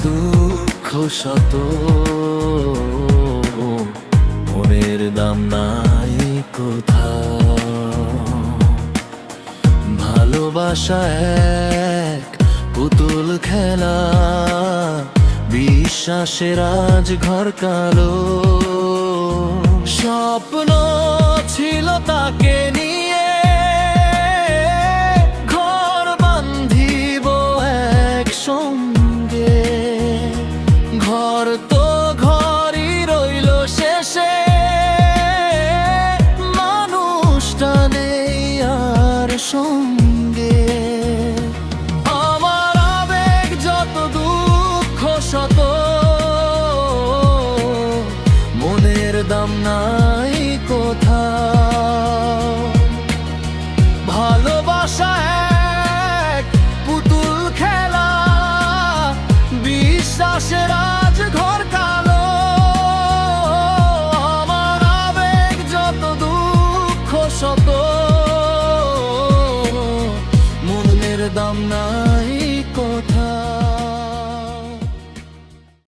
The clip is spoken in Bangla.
দুঃখ শত, মনের দাম নাই কোথাও। ভালোবাসা এক পুতুল খেলা, বিশ্বাসের আজ ঘর কালো। স্বপ্ন ছিল তাকে নিয়ে, ঘর বান্ধিব একসঙ্গে। ঘর তো ঘরই রইল শেষে, মানুষটা নেই আর সঙ্গে।